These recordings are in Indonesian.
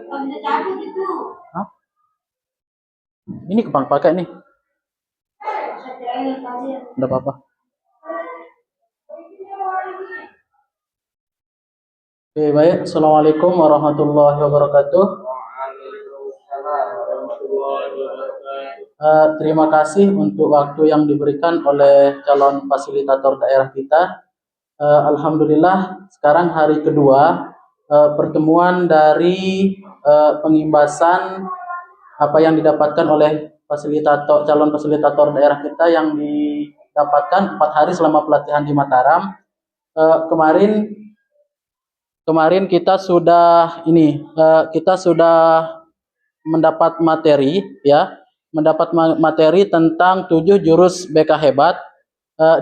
Hah? Ini kepang pakai nih. Enggak apa-apa. Oke, baik. Assalamualaikum warahmatullahi wabarakatuh. Terima kasih untuk waktu yang diberikan oleh calon fasilitator daerah kita. Alhamdulillah, sekarang hari kedua pertemuan dari pengimbasan apa yang didapatkan oleh calon fasilitator daerah kita yang didapatkan 4 hari selama pelatihan di Mataram. Kemarin kita sudah mendapat materi ya, materi tentang 7 jurus BK hebat,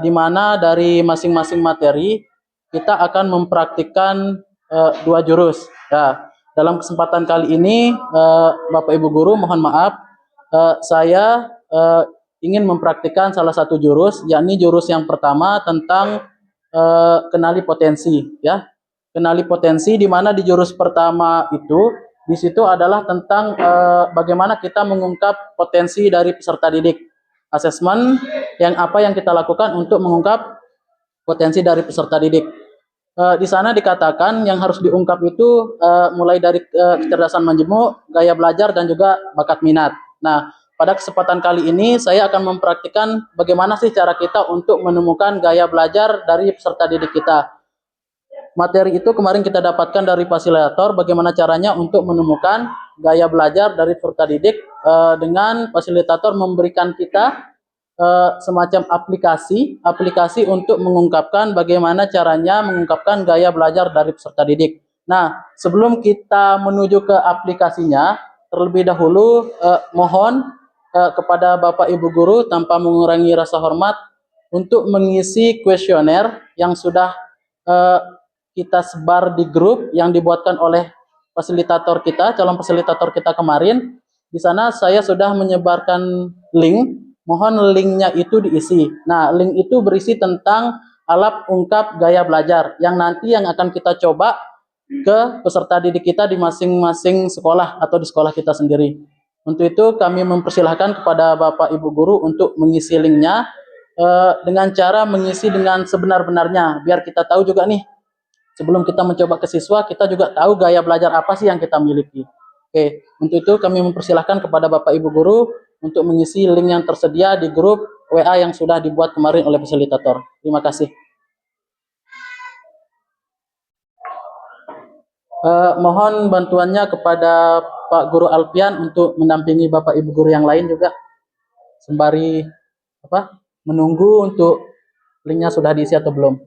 di mana dari masing-masing materi kita akan mempraktikkan 2 jurus ya. Dalam kesempatan kali ini Bapak Ibu guru mohon maaf, saya ingin mempraktikkan salah satu jurus, yakni jurus yang pertama tentang kenali potensi ya. Kenali potensi, di mana di jurus pertama itu di situ adalah tentang bagaimana kita mengungkap potensi dari peserta didik. Asesmen apa yang kita lakukan untuk mengungkap potensi dari peserta didik. Di sana dikatakan yang harus diungkap itu mulai dari kecerdasan menjemuk, gaya belajar, dan juga bakat minat. Nah, pada kesempatan kali ini saya akan mempraktikkan bagaimana sih cara kita untuk menemukan gaya belajar dari peserta didik kita. Materi itu kemarin kita dapatkan dari fasilitator bagaimana caranya untuk menemukan gaya belajar dari peserta didik, dengan fasilitator memberikan kita semacam aplikasi untuk mengungkapkan bagaimana caranya mengungkapkan gaya belajar dari peserta didik. Nah, sebelum kita menuju ke aplikasinya, terlebih dahulu mohon kepada Bapak Ibu guru tanpa mengurangi rasa hormat untuk mengisi kuesioner yang sudah eh, kita sebar di grup yang dibuatkan oleh calon fasilitator kita kemarin. Di sana saya sudah menyebarkan link, mohon linknya itu diisi. Nah, link itu berisi tentang alat ungkap gaya belajar yang nanti yang akan kita coba ke peserta didik kita di masing-masing sekolah atau di sekolah kita sendiri. Untuk itu kami mempersilahkan kepada Bapak Ibu guru untuk mengisi linknya dengan cara mengisi dengan sebenar-benarnya, biar kita tahu juga nih, sebelum kita mencoba ke siswa, kita juga tahu gaya belajar apa sih yang kita miliki. Oke, untuk itu kami mempersilahkan kepada Bapak Ibu guru untuk mengisi link yang tersedia di grup WA yang sudah dibuat kemarin oleh fasilitator. Terima kasih. Mohon bantuannya kepada Pak Guru Alpian untuk mendampingi Bapak Ibu guru yang lain juga, sembari menunggu untuk linknya sudah diisi atau belum.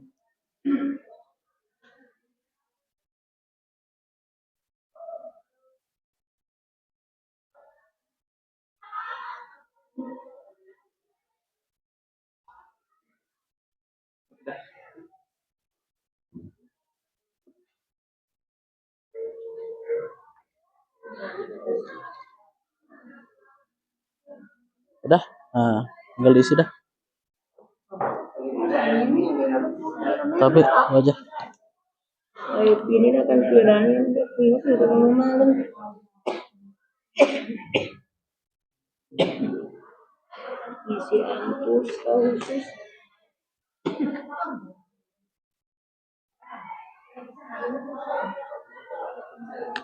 Udah, nah, tinggal diisi dah. Tapi aja. Ini akan kiranya udah malam. Isi antus khusus.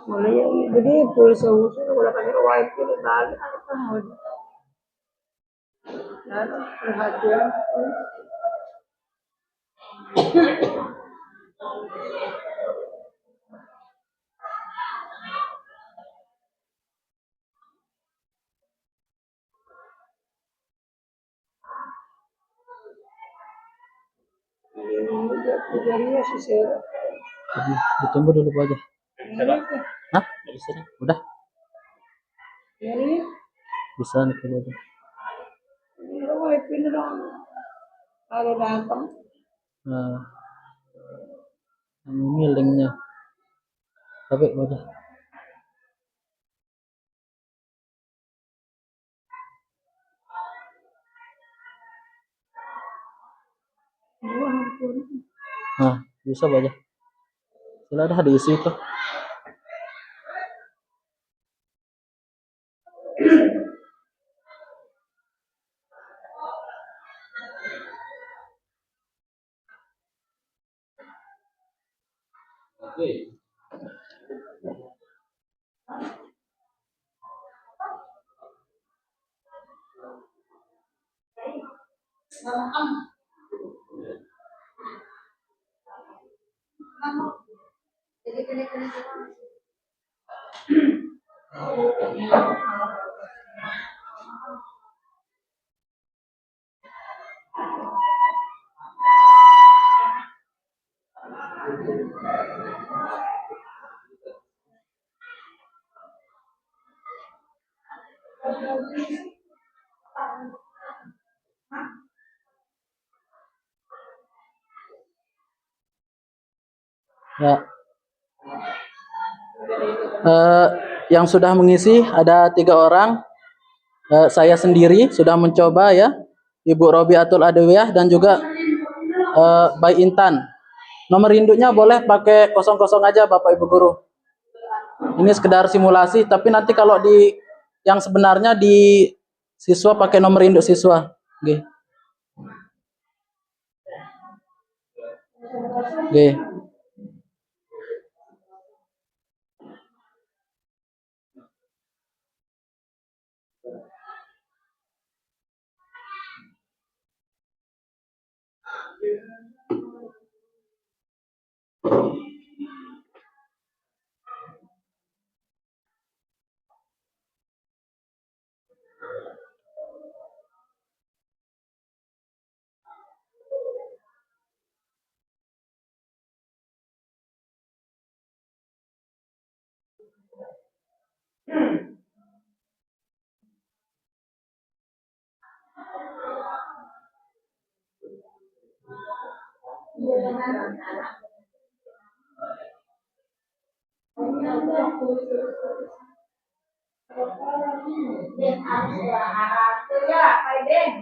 Mana yang gede pulsa khusus udah pakai wifi udah balik apa mau? Dan perhatian. Ditunggu dulu aja. Hah? Bisa nih. Udah. Bisa nih kalau udah. Kalau datang. Nah, ini linknya. Tapi udah. Nah, bisa aja. Sudah dah diisi tuh. Ya. Yang sudah mengisi ada 3 orang. Saya sendiri sudah mencoba ya, Ibu Robiatul Adawiyah dan juga Bay Intan. Nomor induknya boleh pakai 00 aja Bapak Ibu Guru. Ini sekedar simulasi, tapi nanti kalau di yang sebenarnya di siswa pakai nomor induk siswa. Oke. Oke.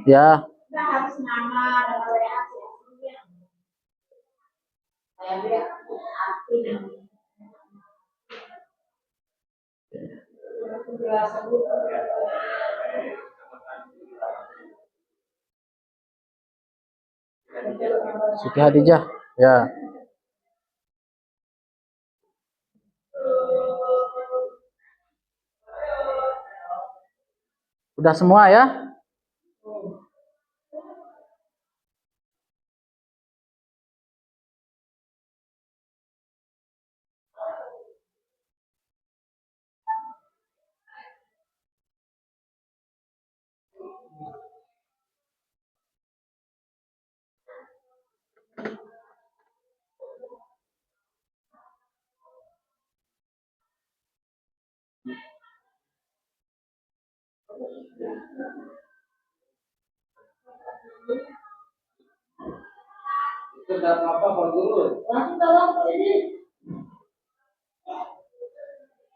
Ya. Siti Hadijah. Ya. Udah semua ya?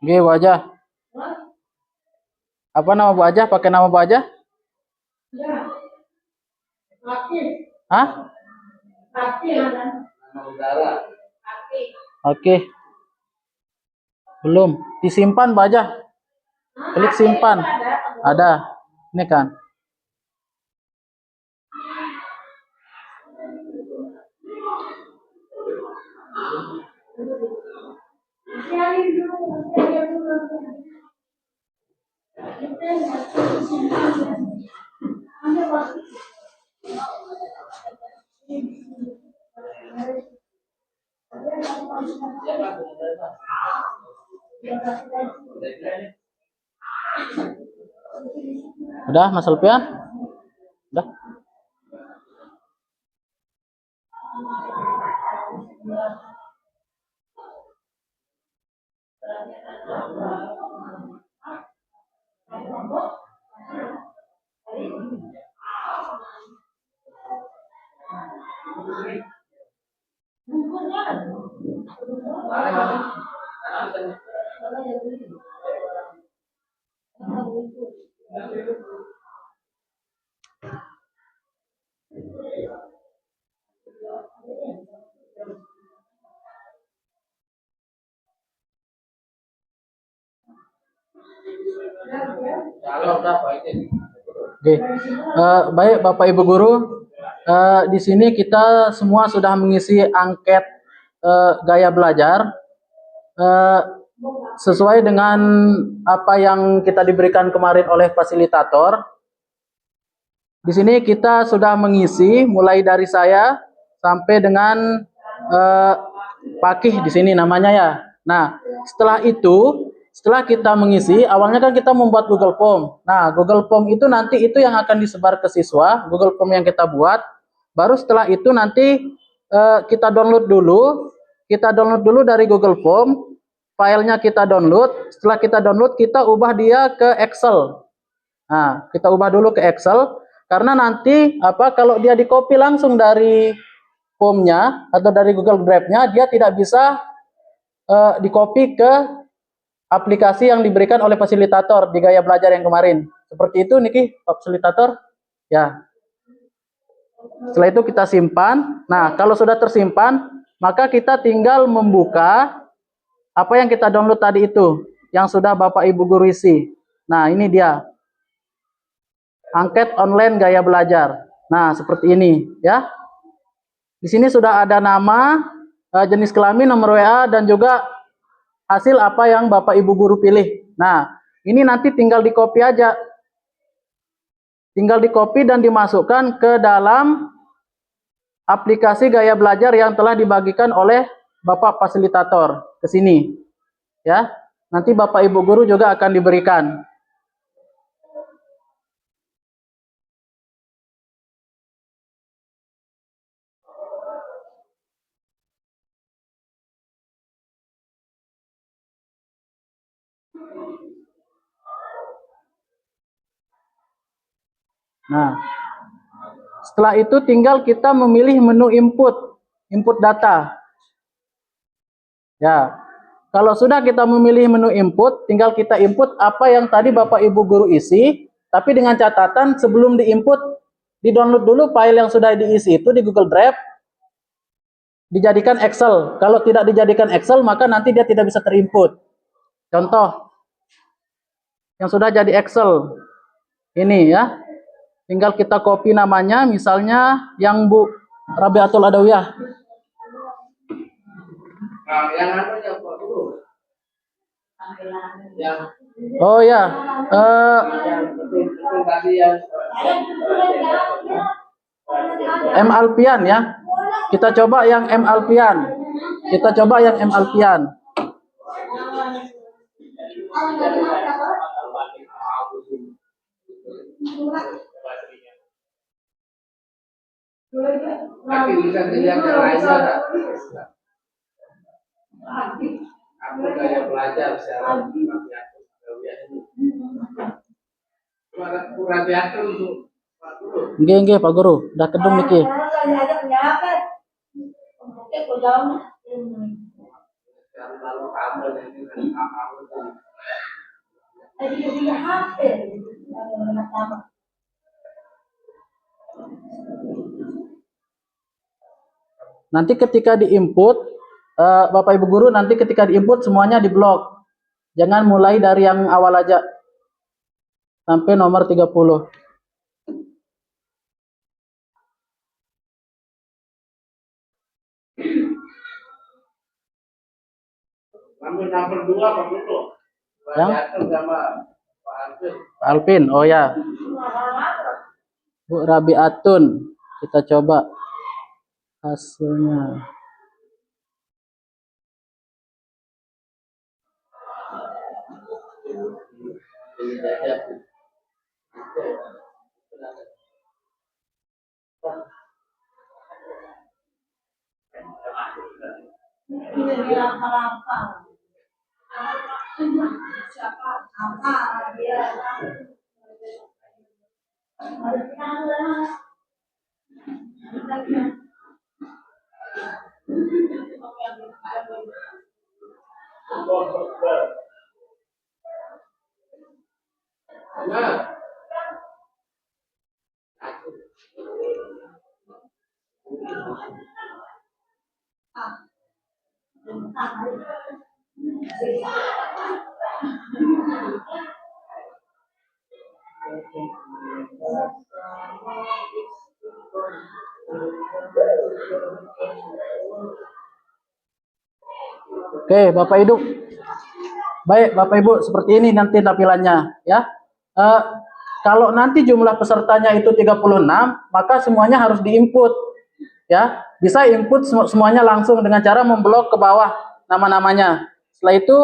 Oke, Bu Ajah. Apa nama Bu Ajah? Pakai nama Bu Ajah? Hah? Oke. Belum. Disimpan Bu Ajah. Klik simpan. Ada. Ini kan. Udah, Mas Alfian? Udah. Oke. Baik Bapak Ibu guru, di sini kita semua sudah mengisi angket gaya belajar eh, sesuai dengan apa yang kita diberikan kemarin oleh fasilitator. Di sini kita sudah mengisi mulai dari saya sampai dengan eh, Pakih di sini namanya ya. Nah, setelah itu, setelah kita mengisi, awalnya kan kita membuat Google Form. Nah, Google Form itu nanti itu yang akan disebar ke siswa, Google Form yang kita buat. Baru setelah itu nanti kita download dulu, dari Google Form, filenya kita download. Setelah kita download, kita ubah dia ke Excel. Nah, kita ubah dulu ke Excel karena nanti kalau dia di copy langsung dari formnya atau dari Google Drive-nya, dia tidak bisa di copy ke aplikasi yang diberikan oleh fasilitator di gaya belajar yang kemarin. Seperti itu Niki, fasilitator. Ya. Setelah itu kita simpan. Nah, kalau sudah tersimpan, maka kita tinggal membuka apa yang kita download tadi itu, yang sudah Bapak Ibu guru isi. Nah, ini dia. Angket online gaya belajar. Nah, seperti ini ya. Di sini sudah ada nama, jenis kelamin, nomor WA, dan juga hasil apa yang Bapak Ibu guru pilih. Nah, ini nanti tinggal di copy aja. Tinggal di copy dan dimasukkan ke dalam aplikasi gaya belajar yang telah dibagikan oleh Bapak fasilitator ke sini. Ya. Nanti Bapak Ibu guru juga akan diberikan. Nah, setelah itu tinggal kita memilih menu input data. Ya, kalau sudah kita memilih menu input, tinggal kita input apa yang tadi Bapak Ibu guru isi, tapi dengan catatan sebelum diinput, di-download dulu file yang sudah diisi itu di Google Drive, dijadikan Excel. Kalau tidak dijadikan Excel, maka nanti dia tidak bisa terinput. Contoh, yang sudah jadi Excel, ini ya, tinggal kita copy namanya, misalnya yang Bu Rabiatul Adawiyah. Oh ya, M Alpian ya. Kita coba yang M Alpian. Tapi bisa dilihat yang lainnya. Aku gaya belajar secara kurang diatur untuk Pak Guru. Nggih, Pak Guru. Udah kedung niki. Nanti ketika diinput, Bapak Ibu guru nanti ketika diinput semuanya diblok. Jangan mulai dari yang awal aja. Sampai nomor 30. Sampai nomor 2 Pak Guru. Yang sama Pak Alpin. Pak Alpin, oh ya. Bu Rabiatun, kita coba hasilnya. Oke, Bapak Ibu. Baik, Bapak Ibu, seperti ini nanti tampilannya ya. Eh, Kalau nanti jumlah pesertanya itu 36, maka semuanya harus diinput ya. Bisa input semuanya langsung dengan cara memblok ke bawah nama-namanya. Setelah itu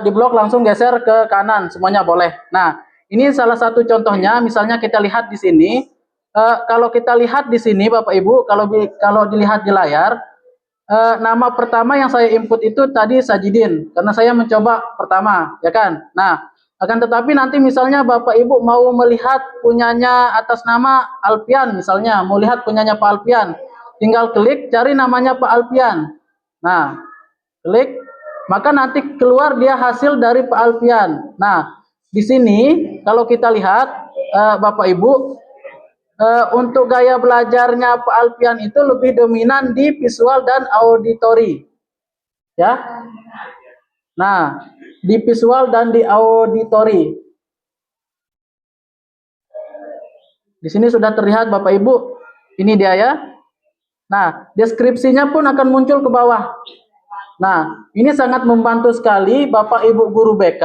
diblok langsung geser ke kanan, semuanya boleh. Nah, ini salah satu contohnya, misalnya kita lihat di sini. Kalau kita lihat di sini Bapak Ibu, kalau dilihat di layar, nama pertama yang saya input itu tadi Sajidin, karena saya mencoba pertama, ya kan? Nah, akan tetapi nanti misalnya Bapak Ibu mau melihat punyanya atas nama Alpian, misalnya mau lihat punyanya Pak Alpian, tinggal klik cari namanya Pak Alpian. Nah, klik, maka nanti keluar dia hasil dari Pak Alpian. Nah, di sini kalau kita lihat Bapak Ibu, untuk gaya belajarnya Pak Alpian itu lebih dominan di visual dan auditori. Ya. Nah, di visual dan di auditori. Di sini sudah terlihat Bapak Ibu. Ini dia ya. Nah, deskripsinya pun akan muncul ke bawah. Nah, ini sangat membantu sekali Bapak Ibu guru BK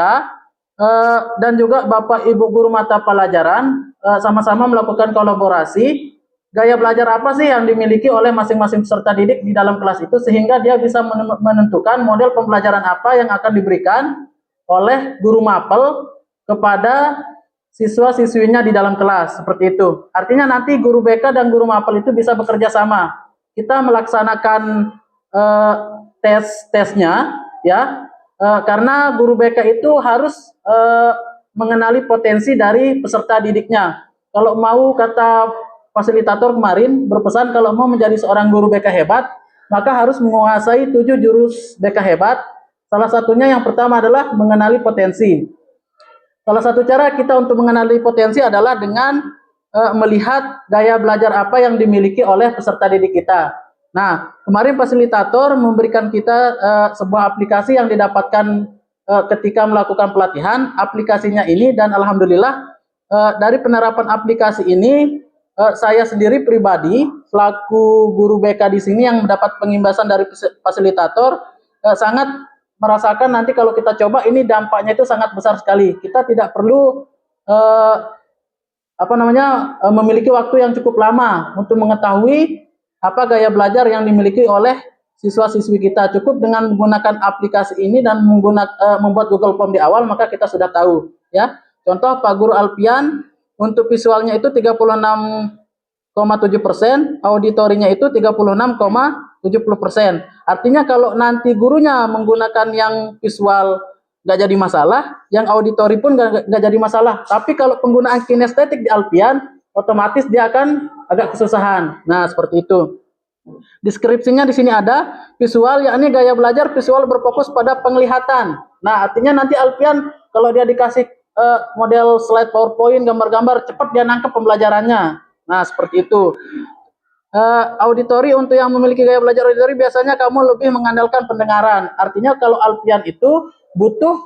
dan juga Bapak Ibu guru mata pelajaran sama-sama melakukan kolaborasi. Gaya belajar apa sih yang dimiliki oleh masing-masing peserta didik di dalam kelas itu, sehingga dia bisa menentukan model pembelajaran apa yang akan diberikan oleh guru mapel kepada siswa-siswinya di dalam kelas, seperti itu. Artinya nanti guru BK dan guru mapel itu bisa bekerja sama. Kita melaksanakan tes-tesnya ya, karena guru BK itu harus mengenali potensi dari peserta didiknya. Kalau mau, kata fasilitator kemarin berpesan, kalau mau menjadi seorang guru BK hebat, maka harus menguasai 7 jurus BK hebat. Salah satunya yang pertama adalah mengenali potensi. Salah satu cara kita untuk mengenali potensi adalah dengan melihat gaya belajar apa yang dimiliki oleh peserta didik kita. Nah, kemarin fasilitator memberikan kita sebuah aplikasi yang didapatkan ketika melakukan pelatihan. Aplikasinya ini, dan alhamdulillah dari penerapan aplikasi ini, saya sendiri pribadi selaku guru BK di sini yang mendapat pengimbasan dari fasilitator sangat merasakan nanti kalau kita coba ini dampaknya itu sangat besar sekali. Kita tidak perlu memiliki waktu yang cukup lama untuk mengetahui apa gaya belajar yang dimiliki oleh siswa-siswi kita. Cukup dengan menggunakan aplikasi ini dan membuat Google Form di awal, maka kita sudah tahu ya. Contoh Pak Guru Alpian, untuk visualnya itu 36,7%, auditorinya itu 36,70%. Artinya kalau nanti gurunya menggunakan yang visual nggak jadi masalah, yang auditori pun nggak jadi masalah. Tapi kalau penggunaan kinestetik di Alpian, otomatis dia akan agak kesusahan. Nah, seperti itu. Deskripsinya di sini ada visual, yakni gaya belajar visual berfokus pada penglihatan. Nah, artinya nanti Alpian kalau dia dikasih model slide PowerPoint, gambar-gambar, cepat dia nangkep pembelajarannya. Nah, seperti itu. Auditori, untuk yang memiliki gaya belajar auditori biasanya kamu lebih mengandalkan pendengaran. Artinya kalau Alpian itu butuh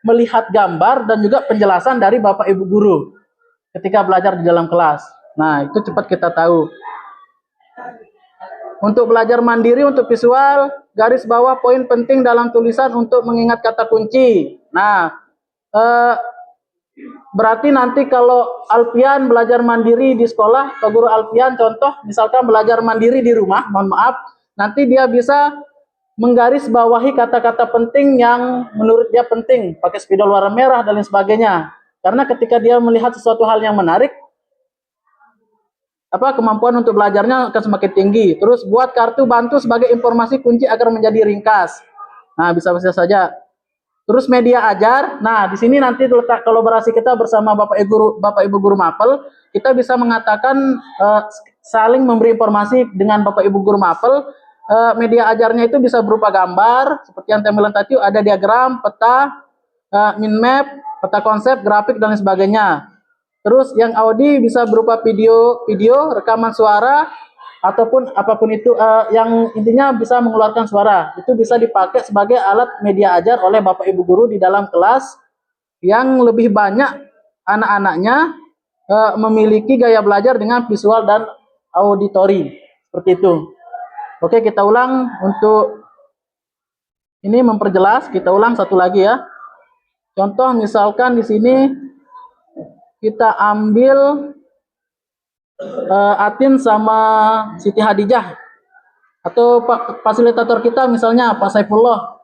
melihat gambar dan juga penjelasan dari Bapak Ibu guru ketika belajar di dalam kelas. Nah, itu cepat kita tahu. Untuk belajar mandiri, untuk visual, garis bawah poin penting dalam tulisan untuk mengingat kata kunci. Nah, berarti nanti kalau Alpian belajar mandiri di sekolah, Pak Guru Alpian contoh, misalkan belajar mandiri di rumah, mohon maaf, nanti dia bisa menggaris bawahi kata-kata penting yang menurut dia penting, pakai spidol warna merah dan lain sebagainya. Karena ketika dia melihat sesuatu hal yang menarik, kemampuan untuk belajarnya akan semakin tinggi. Terus buat kartu bantu sebagai informasi kunci agar menjadi ringkas. Nah, bisa-bisa saja. Terus media ajar. Nah, di sini nanti letak kolaborasi kita bersama Bapak Ibu guru mapel. Kita bisa mengatakan saling memberi informasi dengan Bapak Ibu guru mapel. Media ajarnya itu bisa berupa gambar, seperti yang tampilan tadi ada diagram, peta, min map, peta konsep, grafik dan lain sebagainya. Terus yang Audi bisa berupa video, rekaman suara, ataupun apapun itu yang intinya bisa mengeluarkan suara. Itu bisa dipakai sebagai alat media ajar oleh Bapak Ibu guru di dalam kelas yang lebih banyak anak-anaknya memiliki gaya belajar dengan visual dan auditori. Seperti itu. Oke, kita ulang untuk ini memperjelas, kita ulang satu lagi ya. Contoh misalkan di sini kita ambil Atin sama Siti Hadijah atau fasilitator kita misalnya Pak Saifullah.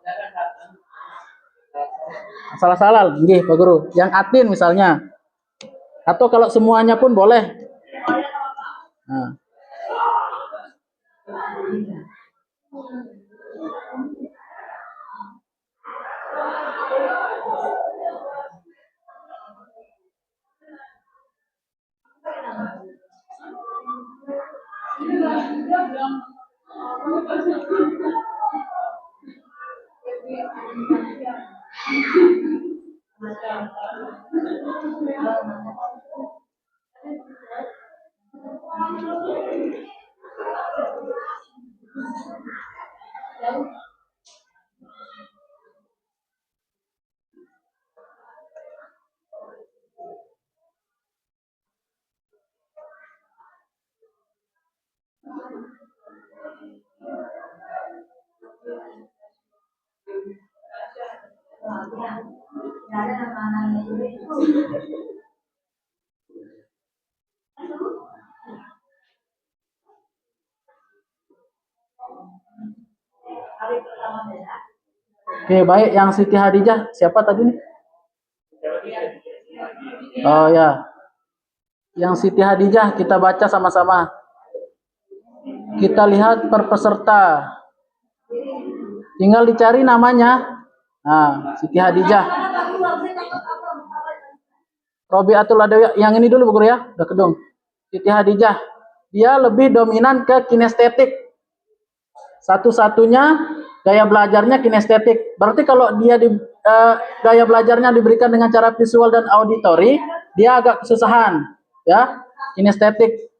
Salah-salah, nggih Pak Guru. Yang Atin misalnya. Atau kalau semuanya pun boleh. Nah. Oke, baik. Yang Siti Hadijah siapa tadi nih? Oh ya. Yang Siti Hadijah kita baca sama-sama. Kita lihat per peserta. Tinggal dicari namanya. Nah, Siti Hadijah. Robiatul Adawi, yang ini dulu Bu Guru ya, udah kedung. Siti Hadijah. Dia lebih dominan ke kinestetik. Satu-satunya gaya belajarnya kinestetik. Berarti kalau dia gaya belajarnya diberikan dengan cara visual dan auditori, dia agak kesusahan, ya. Kinestetik.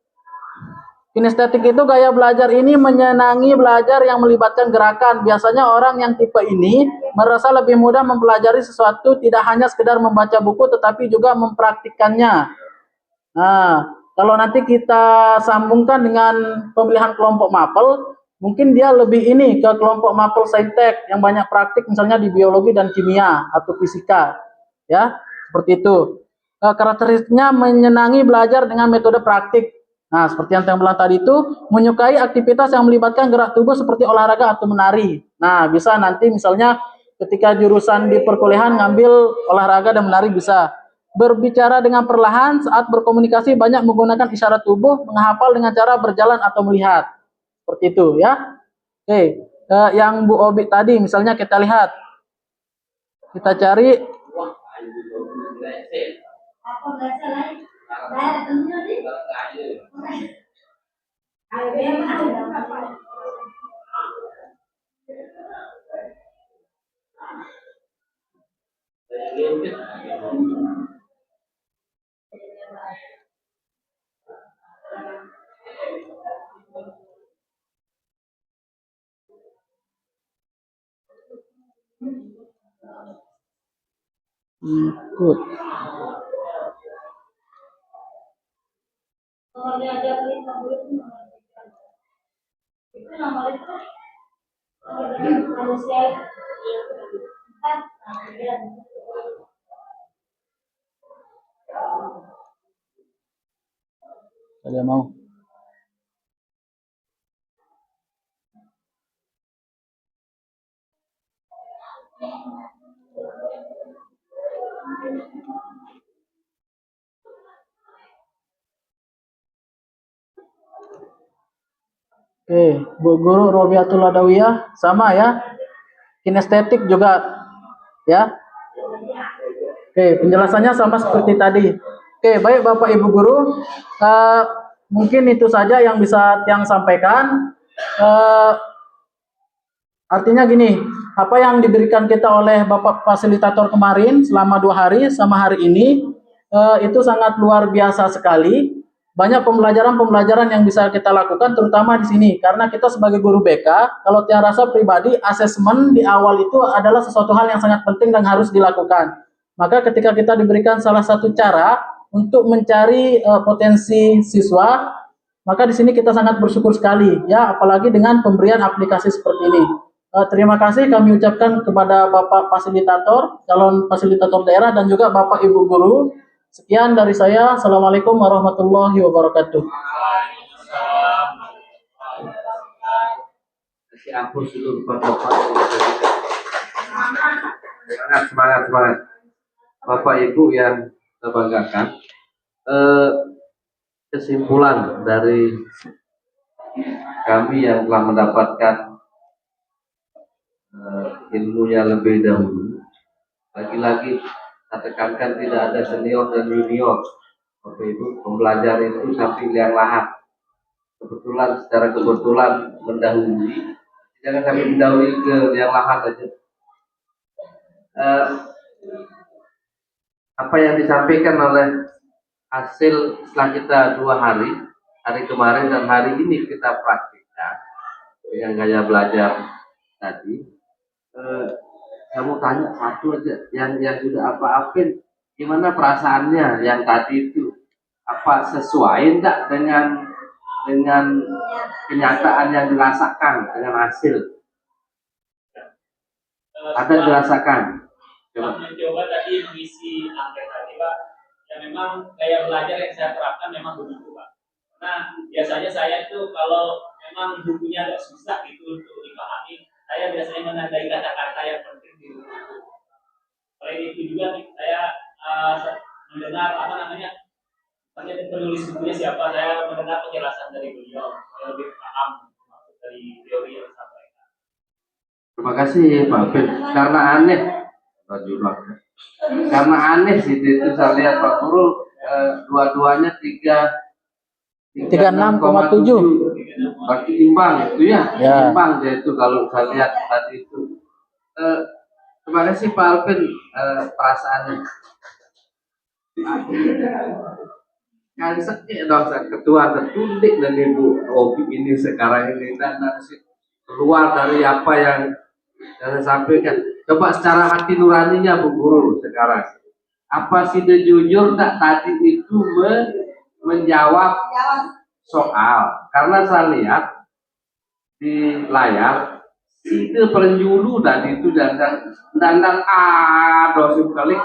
Kinestetik itu gaya belajar ini menyenangi belajar yang melibatkan gerakan. Biasanya orang yang tipe ini merasa lebih mudah mempelajari sesuatu, tidak hanya sekedar membaca buku tetapi juga mempraktikkannya. Nah, kalau nanti kita sambungkan dengan pemilihan kelompok mapel, mungkin dia lebih ini ke kelompok mapel saintek yang banyak praktik, misalnya di biologi dan kimia atau fisika, ya seperti itu. Karakteristiknya menyenangi belajar dengan metode praktik. Nah, seperti yang saya bilang tadi itu, menyukai aktivitas yang melibatkan gerak tubuh seperti olahraga atau menari. Nah, bisa nanti misalnya ketika jurusan di perkuliahan ngambil olahraga dan menari bisa. Berbicara dengan perlahan, saat berkomunikasi banyak menggunakan isyarat tubuh, menghafal dengan cara berjalan atau melihat. Seperti itu ya. Oke, yang Bu Obi tadi misalnya kita lihat. Kita cari ikut. Ada mau? Oke, Bu Guru Robiatul Adawiyah sama ya. Kinestetik juga ya. Oke, penjelasannya sama seperti tadi. Oke, baik Bapak Ibu Guru, mungkin itu saja yang bisa Tiang sampaikan. Artinya gini, apa yang diberikan kita oleh Bapak Fasilitator kemarin selama 2 hari sama hari ini, itu sangat luar biasa sekali. Banyak pembelajaran-pembelajaran yang bisa kita lakukan, terutama di sini. Karena kita sebagai guru BK, kalau Tiang rasa pribadi, asesmen di awal itu adalah sesuatu hal yang sangat penting dan harus dilakukan. Maka ketika kita diberikan salah satu cara untuk mencari potensi siswa, maka di sini kita sangat bersyukur sekali ya, apalagi dengan pemberian aplikasi seperti ini. Terima kasih kami ucapkan kepada Bapak Fasilitator, calon fasilitator daerah dan juga Bapak Ibu guru. Sekian dari saya. Assalamualaikum warahmatullahi wabarakatuh. Ampun dulu kepada Pak. Semangat. Bapak Ibu yang saya banggakan, kesimpulan dari kami yang telah mendapatkan ilmunya lebih dahulu, lagi-lagi saya tekankan tidak ada senior dan junior. Bapak Ibu, pembelajar itu sampai liang lahat. Secara kebetulan mendahului, jangan sampai mendahului ke liang lahat aja. Apa yang disampaikan oleh hasil setelah kita 2 hari kemarin dan hari ini kita praktikkan dengan gaya belajar tadi. Saya mau tanya satu aja, yang sudah apa-apin, gimana perasaannya yang tadi itu? Apa sesuai enggak dengan kenyataan yang dirasakan dengan hasil? Ada dirasakan? Mencoba tadi mengisi angket tadi Pak, ya memang gaya belajar yang saya terapkan memang begitu Pak. Nah biasanya saya itu kalau memang bukunya agak susah gitu untuk dipahami, saya biasanya menandai kata-kata yang penting di buku. Selain itu juga nih, saya mendengar saya penulis bukunya siapa, saya mendengar penjelasan dari beliau, saya lebih paham maksud dari teori yang disampaikan. Terima kasih Pak Fit. Karena aneh sih itu saya lihat Pak Guru, dua-duanya 36,7 berarti imbang itu ya. Imbang dia itu kalau saya lihat tadi itu. Terima kasih Pak Alvin, perasaannya kan sekali dong ketua tertundik dan Ibu Obi ini sekarang ini dan keluar dari apa yang saya sampaikan. Coba secara hati nuraninya Bu Guru sekarang, apa sih jujur tak tadi itu menjawab soal? Karena saya lihat di layar itu penjulu tadi itu dan dosim kali.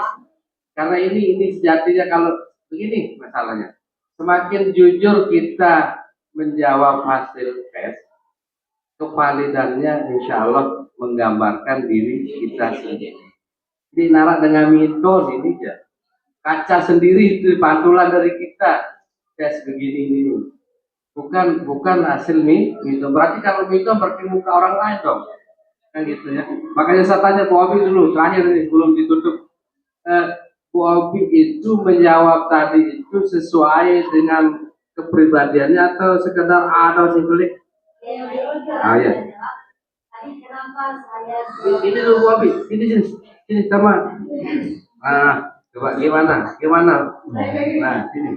Karena ini sejatinya kalau begini masalahnya, semakin jujur kita menjawab hasil tes, kevalidannya insya Allah menggambarkan diri kita sendiri. Jadi narak dengan mitos ini ya, kaca sendiri itu pantulan dari kita tes begini ini. Bukan hasil mitos. Berarti kalau mitos berarti muka orang lain dong, kan gitu ya. Makanya saya tanya Bu Obi dulu terakhir ini sebelum ditutup. Bu Obi itu menjawab tadi itu sesuai dengan kepribadiannya atau sekedar ada singkulik? Ya. Ini dulu Bu Obi, sini sama. Coba gimana? Nah, sini.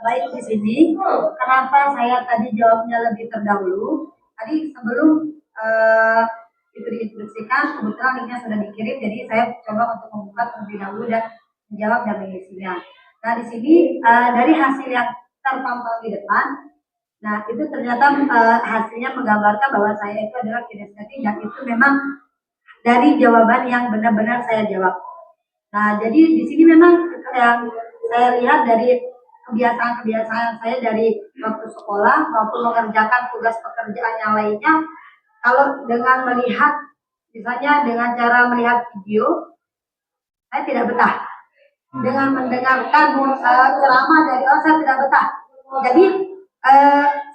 Baik di sini. Kenapa saya tadi jawabnya lebih terdahulu? Tadi sebelum itu diinstruksikan, kebetulan linknya sudah dikirim, jadi saya coba untuk membuka terlebih dahulu dan menjawab dan mengisinya. Nah di sini dari hasil yang terpampang di depan, nah itu ternyata hasilnya menggambarkan bahwa saya itu adalah kinestetik dan itu memang dari jawaban yang benar-benar saya jawab. Nah jadi di sini memang yang saya lihat dari kebiasaan saya dari waktu sekolah maupun mengerjakan tugas pekerjaan yang lainnya, kalau dengan melihat, misalnya dengan cara melihat video, saya tidak betah. Dengan mendengarkan ceramah dari orang, saya tidak betah. Jadi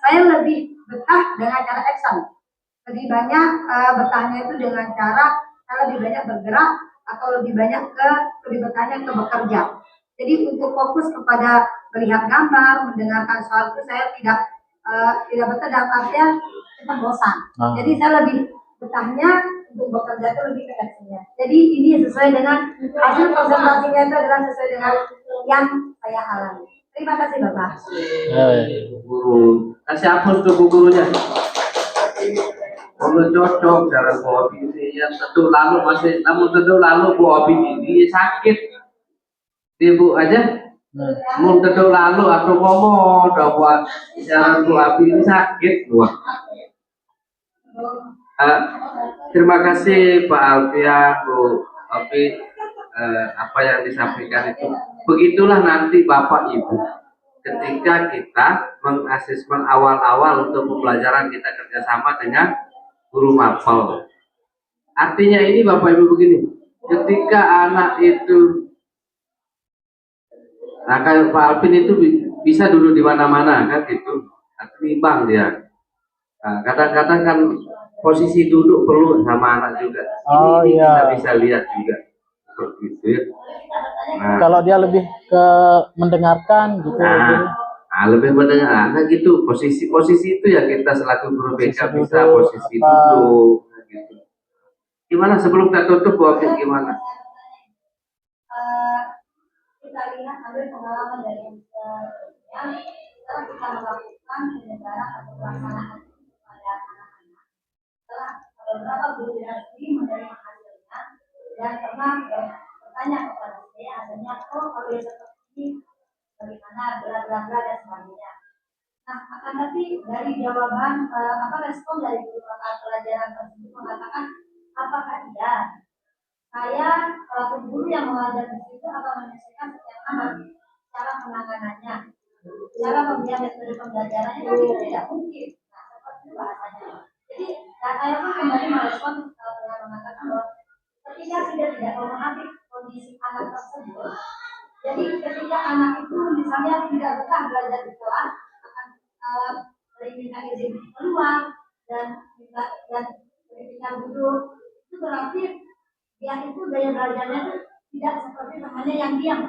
saya lebih betah dengan cara action. Lebih banyak betahnya itu dengan cara saya lebih banyak bergerak atau lebih betahnya ke bekerja. Jadi untuk fokus kepada melihat gambar, mendengarkan soal itu saya tidak betah dalam artian cepat bosan. Jadi saya lebih betahnya untuk bekerja itu lebih ke actionnya. Jadi ini sesuai dengan hasil presentasinya itu adalah sesuai dengan yang saya alami. Terima kasih Bapak. Guru, kasih hapus tuh Bu gurunya. kalau cocok cara bawa ini ya tentu lalu masih namun tentu lalu bawa ini sakit ibu aja mau tentu lalu atau ngomong udah buat cara bawa ini sakit wah. Terima kasih Pak Alfian, Bu Alfi, apa yang disampaikan itu. Begitulah nanti Bapak Ibu, ketika kita mengasesmen awal-awal untuk pembelajaran kita kerjasama dengan guru mapel. Artinya ini Bapak Ibu begini, ketika anak itu, nah kayak Pak Alvin itu bisa duduk di mana-mana kan gitu, timbang dia. Nah, kadang-kadang kan posisi duduk perlu sama anak juga. Oh, Ini iya. kita bisa lihat juga seperti itu. Ya. Nah, Kalau dia lebih ke mendengarkan gitu. lebih mendengar. Nah gitu posisi itu ya kita selaku guru BK Posisi bisa duduk, posisi apa. duduk. Nah, gitu. Gimana sebelum kita tutup Bu Afif, gimana? Kita lihat ambil pengalaman dari yang setelah kita melakukan penyebaran atau pelaksanaan pada anak-anak. Setelah beberapa guru sendiri menerima hasilnya dan pernah bertanya kepada saya hasilnya kalau yang seperti ini bagaimana bla dan sebagainya. Nah, akan tapi dari jawaban respon dari guru mata pelajaran tersebut mengatakan apakah iya saya selaku guru yang mengajar di situ akan menyelesaikan setiap anak cara penanganannya, cara pemberian metode pembelajarannya kan itu tidak mungkin. Nah, seperti itu bahasanya. Jadi, saya pun kembali merespon dengan mengatakan bahwa ketika sudah tidak memahami kondisi anak tersebut, jadi ketika anak itu misalnya tidak betah belajar di kelas, akan minta izin keluar dan ketika duduk, itu berarti dia itu gaya belajarnya itu tidak seperti temannya yang diam.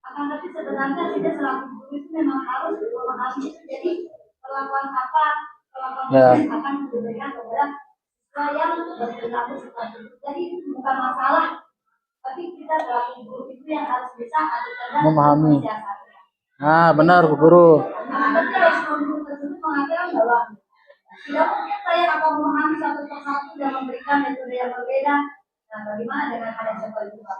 Akan tapi sebenarnya tidak selaku guru itu memang harus memahami itu. Jadi perlakuan akan diberikan kepada siswa yang berperilaku seperti itu. Jadi bukan masalah, tapi kita selaku guru itu yang harus bisa atau cerdas memahami. Nah, benar Bu Guru. Tapi respon guru tersebut mengatakan bahwa tidak mungkin saya akan memahami satu persatu dan memberikan metode yang berbeda. Nah, bagaimana dengan hal yang seperti itu, Pak?